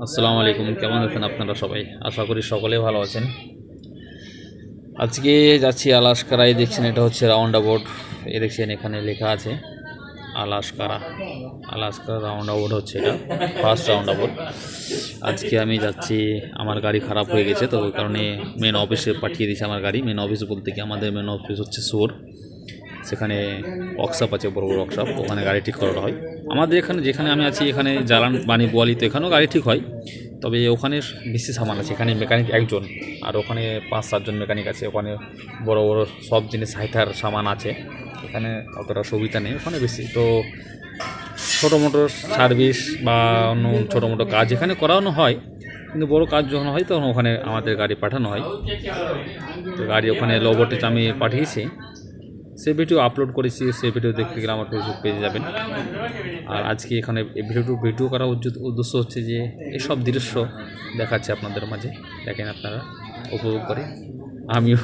আসসালামু আলাইকুম, কেমন আছেন আপনারা সবাই? আশা করি সকলেই ভালো আছেন। আজকে যাচ্ছি আলাস্কারায়। দেখছেন এটা হচ্ছে রাউন্ড অ্যাবাউট। দেখছেন এখানে লেখা আছে আলাস্কারা। আলাস্কা রাউন্ড অ্যাবাউট হচ্ছে এটা ফার্স্ট রাউন্ড অ্যাবাউট। আজকে আমি যাচ্ছি, আমার গাড়ি খারাপ হয়ে গেছে, তো ওই কারণে মেন অফিসে পাঠিয়ে দিয়েছে আমার গাড়ি। মেন অফিস বলতে কি, আমাদের মেন অফিস হচ্ছে সোর, সেখানে ওয়ার্কশপ আছে, বড় বড় ওয়ার্কশপ, ওখানে গাড়ি ঠিক করানো হয়। আমাদের এখানে যেখানে আমি আছি, এখানে জালান বানি বোয়ালি, তো এখানেও গাড়ি ঠিক হয়, তবে ওখানে বেশি সামান আছে। এখানে মেকানিক একজন, আর ওখানে 5-7 জন মেকানিক আছে। ওখানে বড় বড় সব জিনিস হাইটার সামান আছে। এখানে অতটা সুবিধা নেই, ওখানে বেশি। তো ছোটো মোটো সার্ভিস বা অন্য ছোটো মোটো কাজ এখানে করানো হয়, কিন্তু বড় কাজ যখন হয় তখন ওখানে আমাদের গাড়ি পাঠানো হয়। তো গাড়ি ওখানে লোবোটিস আমি পাঠিয়েছি, সে ভিডিও আপলোড করেছি, সে ভিডিও দেখতে গেলে আমার ফেসবুক পেজে যাবেন। আর আজকে এখানে ভিডিও করার উদ্দেশ্য হচ্ছে যে এসব দৃশ্য দেখাচ্ছে আপনাদের মাঝে, দেখেন আপনারা উপভোগ করে। আমিও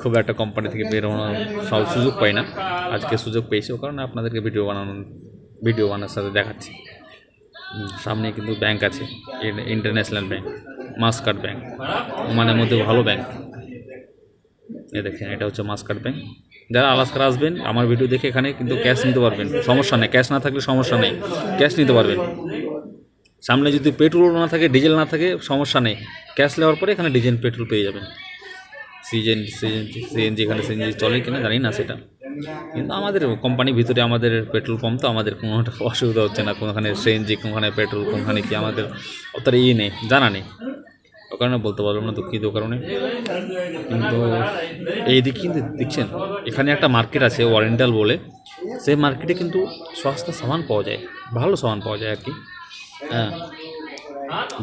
খুব একটা কোম্পানি থেকে বেরোনোর সব সুযোগ পাই না, আজকে সুযোগ পেয়েছি, ও কারণে আপনাদেরকে ভিডিও বানানোর সাথে দেখাচ্ছি। সামনে কিন্তু ব্যাংক আছে, ইন্টারন্যাশনাল ব্যাংক, মাস্কাট ব্যাংক, ওমানের মধ্যে ভালো ব্যাংক। এ দেখেন এটা হচ্ছে মাস্কাট ব্যাংক। যারা আলাস্কার আসবেন আমার ভিডিও দেখে এখানে কিন্তু ক্যাশ নিতে পারবেন, সমস্যা নেই। ক্যাশ না থাকলে সমস্যা নেই, ক্যাশ নিতে পারবেন। সামনে যদি পেট্রোল না থাকে, ডিজেল না থাকে, সমস্যা নেই। ক্যাশ নেওয়ার পরে এখানে ডিজেল পেট্রোল পেয়ে যাবেন। সিএনজি এখানে সিএনজি চলে কিনা জানি না সেটা, কিন্তু আমাদের কোম্পানির ভিতরে আমাদের পেট্রোল পাম্প, তো আমাদের কোনো একটা অসুবিধা হচ্ছে না। কোনোখানে সিএনজি, কোনোখানে পেট্রোল, কোনোখানে কি, আমাদের অতটা নেই, জানা নেই। ও কারণে বলতে পারলাম না, দুঃখিত কারণে। কিন্তু এইদিকে কিন্তু দেখছেন এখানে একটা মার্কেট আছে ওরিয়েন্টাল বলে, সেই মার্কেটে কিন্তু সস্তা সামান পাওয়া যায়, ভালো সামান পাওয়া যায় আর কি। হ্যাঁ,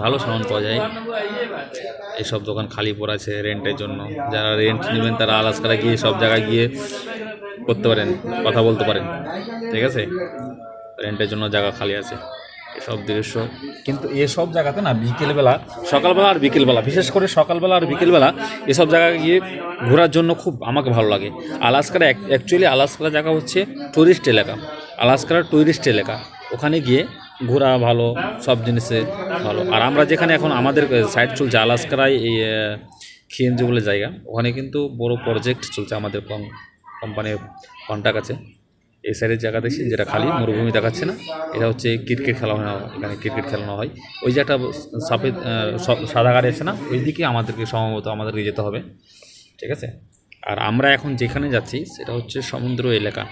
ভালো সামান পাওয়া যায়। এইসব দোকান খালি পড়ে আছে রেন্টের জন্য। যারা রেন্ট নেবেন তারা আলাস্কারা গিয়ে সব জায়গায় গিয়ে করতে পারেন, কথা বলতে পারেন, ঠিক আছে। রেন্টের জন্য জায়গা খালি আছে, এসব দৃশ্য। কিন্তু এসব জায়গাতে না বিকেলবেলা, সকালবেলা আর বিকেলবেলা, বিশেষ করে সকালবেলা আর বিকেলবেলা এসব জায়গায় গিয়ে ঘোরার জন্য খুব আমাকে ভালো লাগে। আলাস্কার অ্যাকচুয়ালি আলাস্কার জায়গা হচ্ছে টুরিস্ট এলাকা, আলাস্কার টুরিস্ট এলাকা। ওখানে গিয়ে ঘোরা ভালো, সব জিনিসে ভালো। আর আমরা যেখানে এখন আমাদের সাইড চলছে আলাস্কারায়, এই খিয়েনজি বলে জায়গা, ওখানে কিন্তু বড় প্রজেক্ট চলছে, আমাদের কোম্পানির কন্ট্রাক্ট আছে। এই সাইডের জায়গা দেখছি যেটা খালি মরুভূমি দেখাচ্ছে না, এটা হচ্ছে ক্রিকেট খেলা হয় না, এখানে ক্রিকেট খেলানো হয়। ওই যে একটা সাফেদ সাদা গাড়ি আছে না, ওই দিকে আমাদেরকে যেতে হবে, ঠিক আছে। আর আমরা এখন যেখানে যাচ্ছি সেটা হচ্ছে সমুদ্র এলাকা।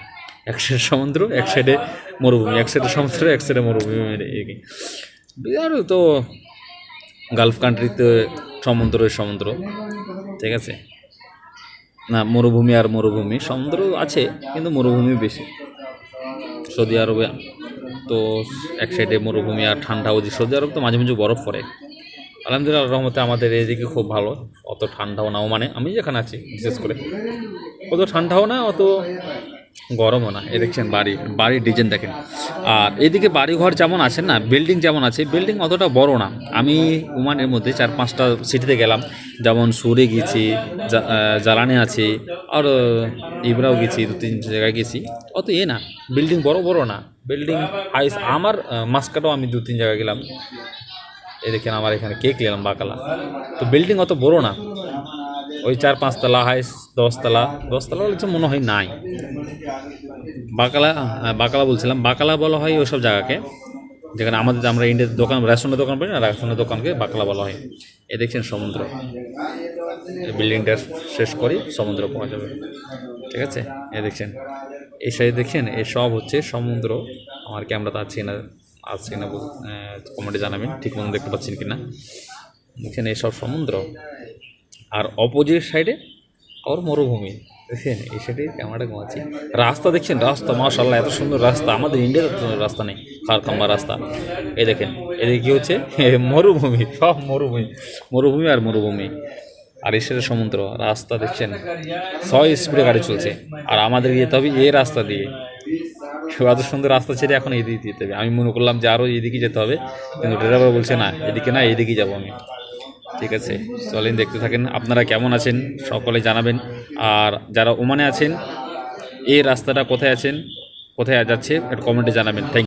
এক সাইডে সমুদ্র, এক সাইডে মরুভূমি, এক সাইডে সমুদ্র, এক সাইডে মরুভূমি। আর তো গালফ কান্ট্রিতে সমুদ্র, ঠিক আছে না। মরুভূমি আর মরুভূমি, সমুদ্র আছে কিন্তু মরুভূমি বেশি সৌদি আরবে। তো এক সাইডে মরুভূমি আর ঠান্ডা, ওই সৌদি আরব তো মাঝে মাঝে বরফ পড়ে। আলহামদুলিল্লাহ রহমতে আমাদের এদিকে খুব ভালো, অত ঠান্ডাও না, মানে আমি যেখানে আছি বিশেষ করে অত ঠান্ডাও না, অত গরমও না। এ দেখছেন বাড়ির ডিজাইন দেখেন। আর এদিকে বাড়িঘর যেমন আছে না, বিল্ডিং যেমন আছে, বিল্ডিং অতটা বড় না। আমি ওমানের মধ্যে 4-5টা সিটিতে গেলাম, যেমন সুরে গেছি, জ্বালানি আছে, আর ইবরাও গেছি, 2-3 জায়গায় গেছি। অত না, বিল্ডিং বড় না, বিল্ডিং হাইস। আমার মাস্কাটও আমি 2-3 জায়গায় গেলাম। এই দেখেন আমার এখানে কেক নিলাম বাকালা, তো বিল্ডিং অত বড় না, ওই 4-5 তলা, হাইস 10 তলা হচ্ছে মনে হয় নাই। বাকালা বলছিলাম, বাকালা বলা হয় ওইসব জায়গাকে, যেখানে আমরা ইন্ডিয়ার দোকান, রেশনের দোকান পাই না, রেশনের দোকানকে বাকালা বলা হয়। এ দেখছেন সমুদ্র, এই বিল্ডিংটা শেষ করি সমুদ্র পাওয়া যাবে, ঠিক আছে। এ দেখছেন এই সাইডে দেখছেন, এই সব হচ্ছে সমুদ্র। আমার ক্যামেরাতে আছে না কমেন্টে জানাবেন ঠিক মতো দেখতে পাচ্ছেন কিনা। দেখছেন এইসব সমুদ্র, আর অপোজিট সাইডে আবার মরুভূমি। দেখছেন এই সাইডে ক্যামেরাটা ঘুমাচ্ছি। রাস্তা দেখছেন, রাস্তা মাশাআল্লাহ এত সুন্দর রাস্তা, আমাদের ইন্ডিয়াতে তো রাস্তা নেই, খারখাম্বা রাস্তা। এই দেখেন এদিকে কী হচ্ছে, মরুভূমি, সব মরুভূমি আর মরুভূমি। আর এই সাইডে সমুদ্র, রাস্তা দেখছেন 100 স্পিডে গাড়ি চলছে, আর আমাদের যেতে হবে এই রাস্তা দিয়ে। এত সুন্দর রাস্তা ছেড়ে এখন এদিকে যেতে হবে। আমি মনে করলাম যে আরও এদিকে যেতে হবে, কিন্তু ড্রাইভার বলছে না, এদিকে না, এদিকেই যাবো আমি। ঠিক আছে, চলেন দেখতে থাকেন। আপনারা কেমন আছেন সকলে জানাবেন। আর যারা ওমানে আছেন, এই রাস্তাটা কোথায় যাচ্ছে একটু কমেন্টে জানাবেন। থ্যাংক